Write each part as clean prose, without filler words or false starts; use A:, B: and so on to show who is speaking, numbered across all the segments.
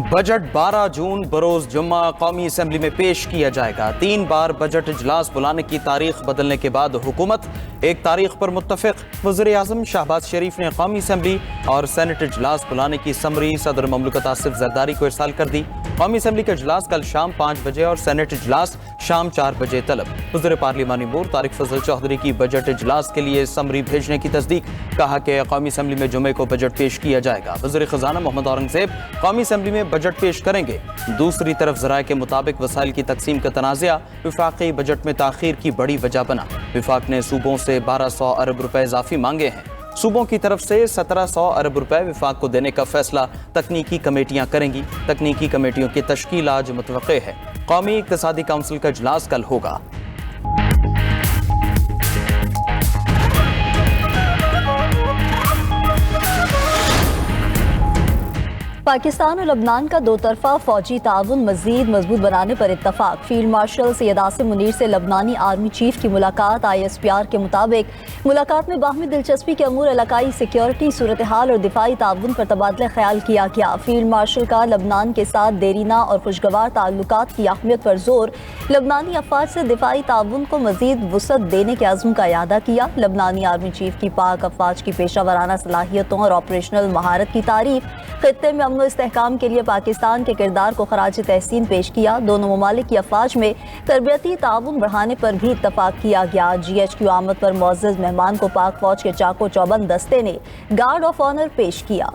A: Budget 12 जून बरोज जुम्मा कौमी assembly में पेश किया जाएगा। 3 बार बजट इजलास बुलाने की तारीख बदलने के बाद हुकूमत एक तारीख पर मुत्तफिक। वज़ीर-ए-आज़म शहबाज शरीफ ने कौमी असम्बली और सेनेट इजलास बुलाने की समरी सदर ममलकत आसिफ जरदारी को इरसाल कर दी। कौमी असम्बली का इजलास कल शाम 5 बजे और सेनेट इजलास शाम 4 बजे तलब। वज़ीर पार्लिमानी अमूर तारिक फजल चौधरी की बजट इजलास के लिए समरी भेजने की तस्दीक। कहा कि कौमी असम्बली में जुमे को बजट पेश किया जाएगा। वज़ीर खजाना मोहम्मद औरंगजेब कौमी असम्बली में बजट पेश करेंगे। दूसरी तरफ ज़राए के मुताबिक वसाइल की तकसीम का तनाज़ा विफाक़ी बजट में ताख़ीर की बड़ी वजह बना। विफाक ने सूबों से 1200 अरब रुपए इजाफी मांगे हैं। सूबों की तरफ से 1700 अरब रुपए विफाक को देने का फैसला तकनीकी कमेटियां करेंगी। तकनीकी कमेटियों की तश्कील आज मुतवक्के है। कौमी इक़्तिसादी काउंसिल का इजलास कल होगा।
B: पाकिस्तान और लबनान का दो तरफा फौजी ताउन मजीद मजबूत बनाने पर इत्तफाक। फील्ड मार्शल सैयद आसिम मुनीर से लबनानी आर्मी चीफ की मुलाकात। ISPR के मुताबिक मुलाकात में बाहमी दिलचस्पी के अमूर इलाकाई सिक्योरिटी सूरत हाल और दिफाई ताउन पर तबादला ख्याल किया गया। फील्ड मार्शल का लबनान के साथ देरीना और खुशगवार ताल्लुकात की अहमियत पर जोर। लबनानी अफवाज से दिफाई ताउन को मजीद वुसअत देने के अज़्म का इयादा किया। लबनानी आर्मी चीफ की पाक अफवाज की पेशा वराना सलाहियतों और ऑपरेशनल महारत की तारीफ। खित्ते में अमन इस्तेहकाम के लिए पाकिस्तान के किरदार को खराज तहसीन पेश किया। दोनों ममालिक की अफवाज में तरबियती ताउन बढ़ाने पर भी इत्तफाक किया गया। GHQ आमद पर मुअज़्ज़ज़ मेहमान को पाक फौज के चाको चौबंद दस्ते ने गार्ड ऑफ ऑनर पेश किया।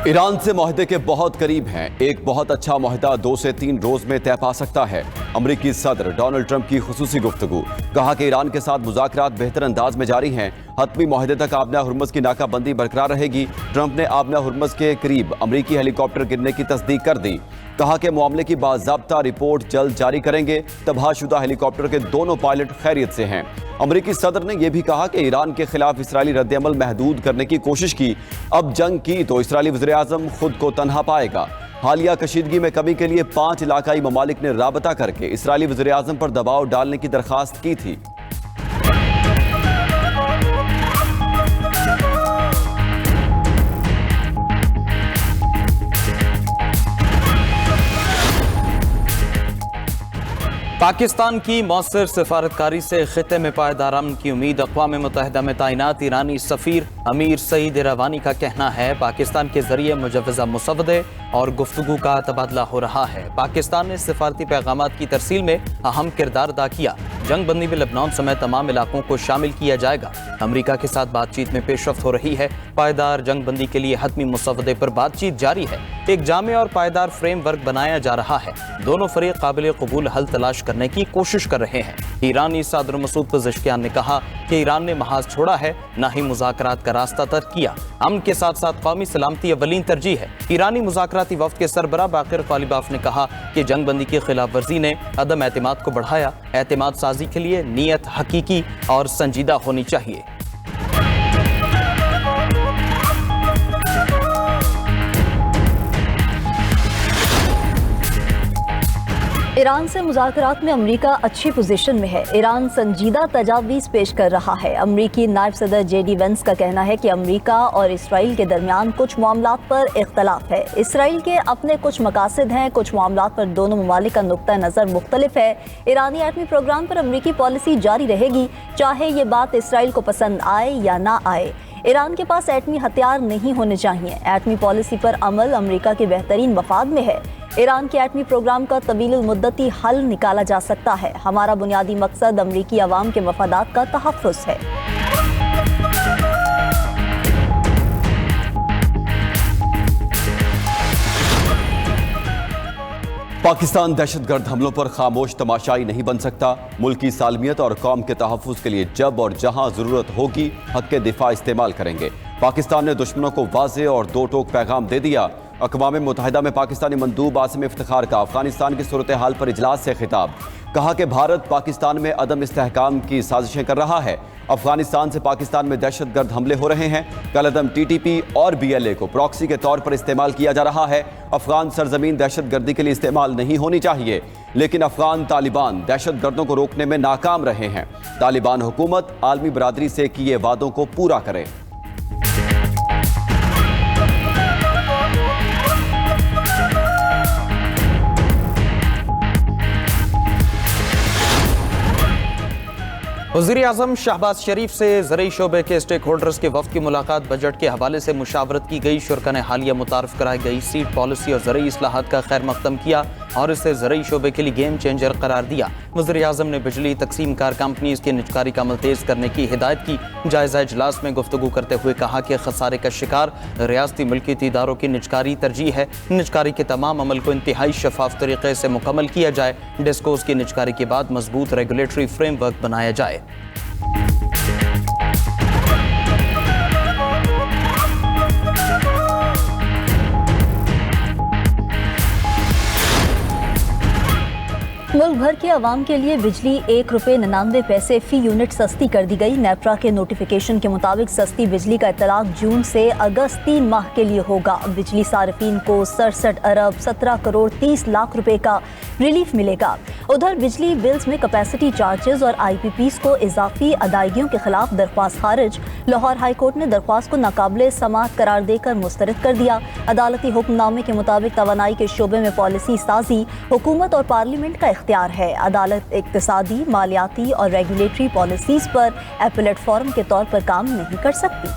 C: ईरान से मुआहदे के बहुत करीब हैं। एक बहुत अच्छा मुआहदा 2 से 3 रोज में तय पा सकता है। अमरीकी सदर डोनाल्ड ट्रंप की खुसूसी गुफ्तगू। कहा कि ईरान के साथ मुज़ाकरात बेहतर अंदाज में जारी हैं। हतमी मुआहदे तक आबना हुर्मुज़ की नाकाबंदी बरकरार रहेगी। ट्रंप ने आबना हुर्मुज़ के करीब अमरीकी हेलीकॉप्टर गिरने की तस्दीक कर दी। कहा कि मामले की बाज़ाब्ता रिपोर्ट जल्द जारी करेंगे। तबाहशुदा हेलीकॉप्टर के दोनों पायलट खैरियत से हैं। अमरीकी सदर ने यह भी कहा कि ईरान के खिलाफ इसराइली रद्दअमल महदूद करने की कोशिश की। अब जंग की तो इसराइली वज़ीर-ए-आज़म खुद को तन्हा पाएगा। हालिया कशीदगी में कमी के लिए 5 इलाकाई ममालिक ने राबता करके इसराइली वज़ीर-ए-आज़म पर दबाव डालने की दरख्वास्त की थी।
A: पाकिस्तान की मौसर सिफारतकारी से खित्ते में पायदार अमन की उम्मीद। अक़वाम मुत्तहिदा में तैनात ईरानी सफ़ीर अमीर सईद रवानी का कहना है पाकिस्तान के जरिए मुजव्वज़ा मुसवदे और गुफ्तगू का तबादला हो रहा है। पाकिस्तान ने सिफारती पैगामात की तरसील में अहम किरदार अदा किया। जंग बंदी में लबनान समेत तमाम इलाकों को शामिल किया जाएगा। अमरीका के साथ बातचीत में पेशरफ्त हो रही है। पायदार जंग बंदी के लिए हतमी मुसवदे पर बातचीत जारी है। एक जामे और पायदार फ्रेमवर्क बनाया जा रहा है। दोनों फरीक काबिल कबूल हल तलाश करने की कोशिश कर रहे हैं। ईरानी सदर मसूद पज़ेश्कियान ने कहा कि ईरान ने महाज छोड़ा है, न ही मुज़ाकरात का रास्ता तर्क किया। अमन के साथ साथ कौमी सलामती अव्वलीन तरजीह है। ईरानी मुज़ाकराती वफ़द के सरबराह बाक़िर क़ालिबाफ ने कहा कि जंग बंदी की खिलाफ वर्जी ने अदम एतमाद को बढ़ाया। एतमाद साजी के लिए नीयत हकीकी और संजीदा होनी चाहिए।
B: ईरान से मुज़ाकरात में अमरीका अच्छी पोजीशन में है। ईरान संजीदा तजावीज़ पेश कर रहा है। अमरीकी नायब सदर JD वेंस का कहना है कि अमरीका और इसराइल के दरमियान कुछ मामलात पर इख्तलाफ है। इसराइल के अपने कुछ मकासद हैं, कुछ मामलात पर दोनों ममालिक का नुक्ता नज़र मुख्तलिफ है। ईरानी एटमी प्रोग्राम पर अमरीकी पॉलिसी जारी रहेगी, चाहे ये बात इसराइल को पसंद आए या ना आए। ईरान के पास एटमी हथियार नहीं होने चाहिए। एटमी पॉलिसी पर अमल अमरीका के बेहतरीन मफाद में है। ईरान के एटमी प्रोग्राम का तवील मुद्दती हल निकाला जा सकता है। हमारा बुनियादी मकसद अमरीकी अवाम के मफादात का तहफ़्फ़ुज़ है।
C: पाकिस्तान दहशतगर्द हमलों पर खामोश तमाशाई नहीं बन सकता। मुल्क की सालमियत और कौम के तहफ़्फ़ुज़ के लिए जब और जहां ज़रूरत होगी हक़ के दिफ़ा इस्तेमाल करेंगे। पाकिस्तान ने दुश्मनों को वाज़ेह और दो टोक पैगाम दे दिया। अक़वाम मुत्तहिदा में पाकिस्तानी मंदूब आसिम इफ्तिखार का अफगानिस्तान की सूरत हाल पर इजलास से खिताब। कहा कि भारत पाकिस्तान में अदम इस्तेहकाम की साजिशें कर रहा है। अफगानिस्तान से पाकिस्तान में दहशतगर्द हमले हो रहे हैं। कलअदम TTP और BLA को प्रॉक्सी के तौर पर इस्तेमाल किया जा रहा है। अफगान सरजमीन दहशतगर्दी के लिए इस्तेमाल नहीं होनी चाहिए, लेकिन अफगान तालिबान दहशतगर्दों को रोकने में नाकाम रहे हैं। तालिबान हुकूमत आलमी बरादरी से किए वादों को पूरा करे।
A: वज़ीर-ए-आज़म शहबाज शरीफ से ज़रई शोबे के स्टेक होल्डर्स के वफ़द की मुलाकात। बजट के हवाले से मुशावरत की गई। शुरा ने हालिया मुतारफ़ कराई गई सीड पॉलिसी और ज़रई इस्लाहात का खैर मकदम किया और इसे ज़रई शोबे के लिए गेम चेंजर करार दिया। वज़ीर-ए-आज़म ने बिजली तकसीम कार कंपनीज़ की निजकारी का अमल तेज़ करने की हिदायत की। जायज़ा इजलास में गुफ्तगू करते हुए कहा कि खसारे का शिकार रियासती मिल्कियती इदारों की निजकारी तरजीह है। निजकारी के तमाम अमल को इंतहाई शफाफ तरीके से मुकम्मल किया जाए। डिस्कोस की निजकारी के बाद मजबूत रेगुलेटरी फ्रेमवर्क बनाया जाए।
B: मुल्क भर के अवाम के लिए बिजली ₹1.99 फी यूनिट सस्ती कर दी गई। नेपरा के नोटिफिकेशन के मुताबिक सस्ती बिजली का इतलाक जून से अगस्त 3 माह के लिए होगा। बिजली सार्फिन को 67 अरब 17 करोड़ 30 लाख रुपए का रिलीफ मिलेगा। उधर बिजली बिल्स में कैपेसिटी चार्जेस और IPPs को इजाफी अदायगियों के खिलाफ दरख्वास्त खारिज। लाहौर हाई कोर्ट ने दरख्वास्त को नाकाबिले समाअत करार देकर मुस्तरद कर दिया। अदालती हुक्मनामे के मुताबिक तवानाई के शोबे में पॉलिसी साजी हुकूमत और पार्लियामेंट का इख्तियार है। अदालत इक्तिसादी, मालियाती और रेगुलेटरी पॉलिसीज पर एपेलेट फॉरम के तौर पर काम नहीं कर सकती।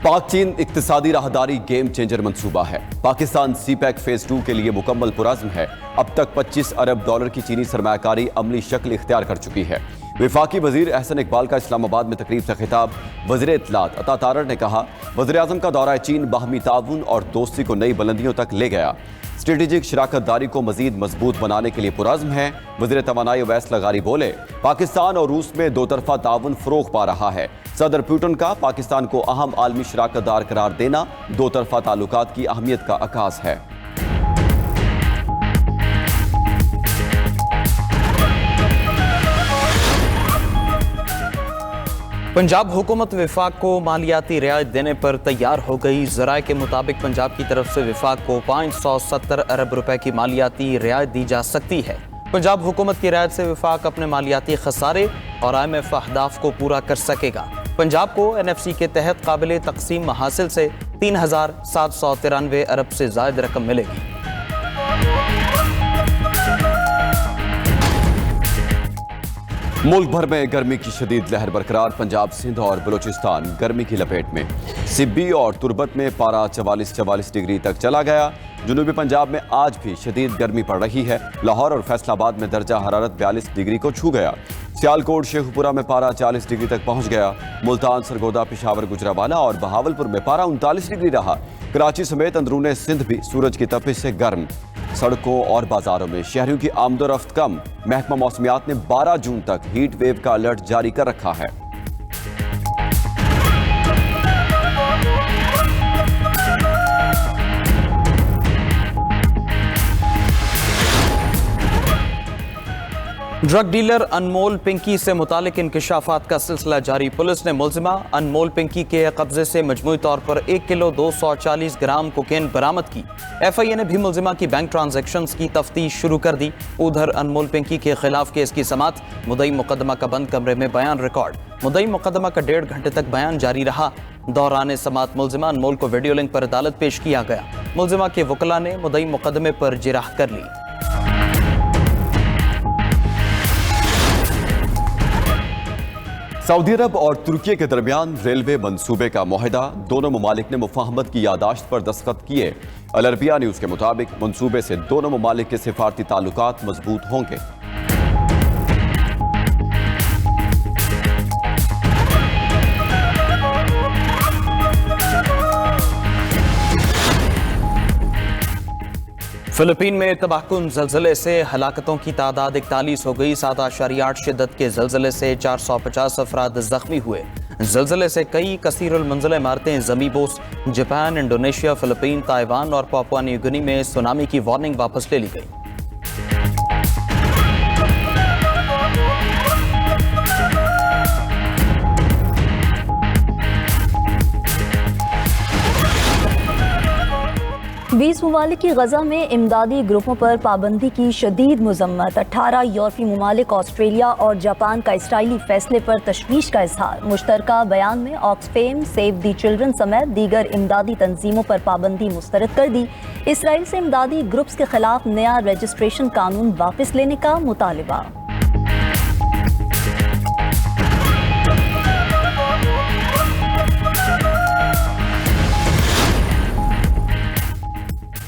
C: पाक चीन इक्तिसादी राहदारी गेम चेंजर मंसूबा है। पाकिस्तान CPEC फेज 2 के लिए मुकम्मल पुरज़्म है। अब तक $25 अरब की चीनी सरमायाकारी अमली शक्ल इख्तियार कर चुकी है। वफाकी वजीर एहसन इकबाल का इस्लामाबाद में तकरीब से खिताब। वज़ीर इत्तलात अता तारड़ ने कहा, वज़ीर-ए-आज़म का दौरा चीन बाहमी ताउन और दोस्ती को नई बुलंदियों तक ले गया। स्ट्रेटेजिक शराकत दारी को मजीद मजबूत बनाने के लिए पुरज़्म है। वज़ीर तवानाई अवैस लगारी बोले, पाकिस्तान और रूस में दो तरफा ताउन फ़रोग़ पा रहा है। सदर पुतिन का पाकिस्तान को अहम आलमी शराकत दार करार देना दो तरफा ताल्लुकात की अहमियत का अकास है।
A: पंजाब हुकूमत विफाक को मालियाती रियायत देने पर तैयार हो गई। ज़राए के मुताबिक पंजाब की तरफ से विफाक को 570 अरब रुपए की मालियाती रियायत दी जा सकती है। पंजाब हुकूमत की रियायत से विफाक अपने मालियाती खसारे और IMF अहदाफ को पूरा कर सकेगा। पंजाब को NFC के तहत काबिल तकसीम महासिल से 3,793 अरब से ज़ायद रकम मिलेगी।
C: मुल्क भर में गर्मी की शदीद लहर बरकरार। पंजाब, सिंध और बलूचिस्तान गर्मी की लपेट में। सिब्बी और तुरबत में पारा 44 डिग्री तक चला गया। जनूबी पंजाब में आज भी शदीद गर्मी पड़ रही है। लाहौर और फैसलाबाद में दर्जा हरारत 42 डिग्री को छू गया। सियालकोट, शेखुपुरा में पारा 40 डिग्री तक पहुंच गया। मुल्तान, सरगोदा, पिशावर, गुजरावाला और बहावलपुर में पारा 39 डिग्री रहा। कराची समेत अंदरूने सिंध भी सूरज की तपिश से गर्म। सड़कों और बाजारों में शहरियों की आमदोरफ्त कम। महकमा मौसमियात ने 12 जून तक हीट वेव का अलर्ट जारी कर रखा है।
A: ड्रग डीलर अनमोल पिंकी से मुतालिक इंकशाफात का सिलसिला जारी। पुलिस ने मुल्जिमा अनमोल पिंकी के कब्जे से मजमूई तौर पर 1 किलो 240 ग्राम कोकेन बरामद की। FIA ने भी मुल्जिमा की बैंक ट्रांजैक्शंस की तफ्तीश शुरू कर दी। उधर अनमोल पिंकी के खिलाफ केस की समात। मुद्दई मुकदमा का बंद कमरे में बयान रिकॉर्ड। मुद्दई मुकदमा का 1.5 घंटे तक बयान जारी रहा। दौरान समात मुल्जिमा अनमोल को वीडियो लिंक पर अदालत पेश किया गया। मुल्जिमा के वकला ने मुद्दई मुकदमे पर जिराह कर ली।
C: सऊदी अरब और तुर्की के दरमियान रेलवे मंसूबे का मुआहदा। दोनों ममालिक ने मुफाहमत की यादाश्त पर दस्तखत किए। अल अरबिया न्यूज़ के मुताबिक मंसूबे से दोनों ममालिक के सिफारती ताल्लुकात मजबूत होंगे।
A: फिलिपीन में तबाहकुन जल्जले से हलाकतों की तादाद 41 हो गई। 7.8 शिद्दत के जल्जले से 450 अफराद जख्मी हुए। जल्जले से कई कसीरुल मंजिल इमारतें ज़मींबोस। जापान, इंडोनेशिया, फिलिपीन, ताइवान और पापुआ न्यू गिनी में सुनामी की वार्निंग वापस ले ली गई।
B: बीस ममालिक की गजा में इमदादी ग्रुपों पर पाबंदी की शदीद मजम्मत। 18 यूरोपीय ममालिक, ऑस्ट्रेलिया और जापान का इसराइली फैसले पर तशवीश का इजहार। मुश्तरका बयान में ऑक्सफेम, सेव दी चिल्ड्रन समेत दीगर इमदादी तंजीमों पर पाबंदी मुस्तरद कर दी। इसराइल से इमदादी ग्रुप्स के खिलाफ नया रजिस्ट्रेशन कानून वापस लेने का मुतालबा।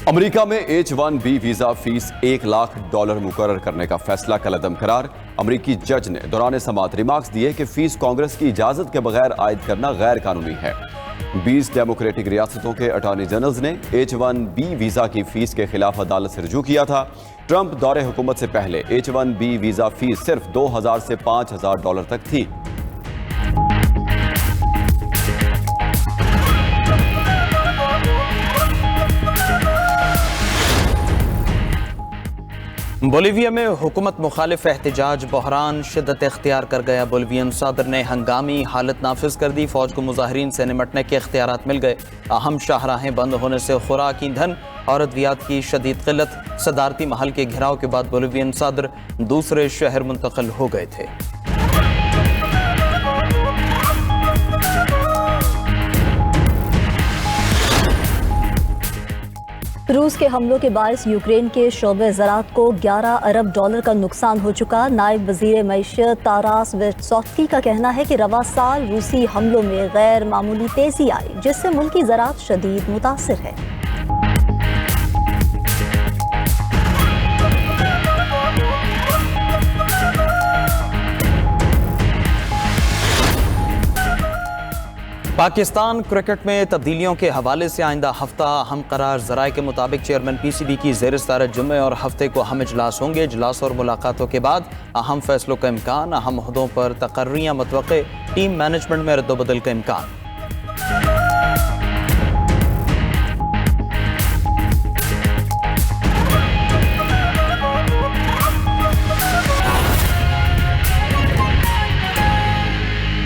C: अमेरिका में H-1B वीजा फीस $1 लाख मुकर्रर करने का फैसला कलअदम करार। अमेरिकी जज ने दौरान समाअत रिमार्क्स दिए कि फीस कांग्रेस की इजाजत के बगैर आयद करना गैर कानूनी है। 20 डेमोक्रेटिक रियासतों के अटॉर्नी जनरल्स ने H-1B वीजा की फीस के खिलाफ अदालत से रुजू किया था। ट्रंप दौरे हुकूमत से पहले H-1B वीजा फीस सिर्फ $2,000 से $5,000 तक थी।
A: बोलीविया में हुकूमत मुखालिफ एहतजाज बहरान शिद्दत इख्तियार कर गया। बोलीवियन सदर ने हंगामी हालत नाफिज कर दी। फौज को मुजाहिरीन से निमटने के इख्तियारात मिल गए। अहम शाहराहें बंद होने से खुराक, ईंधन और अद्वियात की शदीद किल्लत। सदारती महल के घेराव के बाद बोलीवियन सदर दूसरे शहर मुंतकिल हो गए थे।
B: रूस के हमलों के बायस यूक्रेन के शोबे ज़राअत को $11 अरब का नुकसान हो चुका। नायब वज़ीर मईशत तारास वेटसॉफ्स्की का कहना है कि रवा साल रूसी हमलों में गैर मामूली तेजी आई, जिससे मुल्क की ज़राअत शदीद मुतासिर है।
A: पाकिस्तान क्रिकेट में तब्दीलियों के हवाले से आइंदा हफ्ता अहम करार। ज़राए के मुताबिक चेयरमैन PCB की ज़ेर सदारत जुम्मे और हफ्ते को अहम इजलास होंगे। इजलास और मुलाकातों के बाद अहम फैसलों का इम्कान। अहम ओहदों पर तकर्रियाँ मतवक़्क़े। टीम मैनेजमेंट में रद्दोबदल का इम्कान।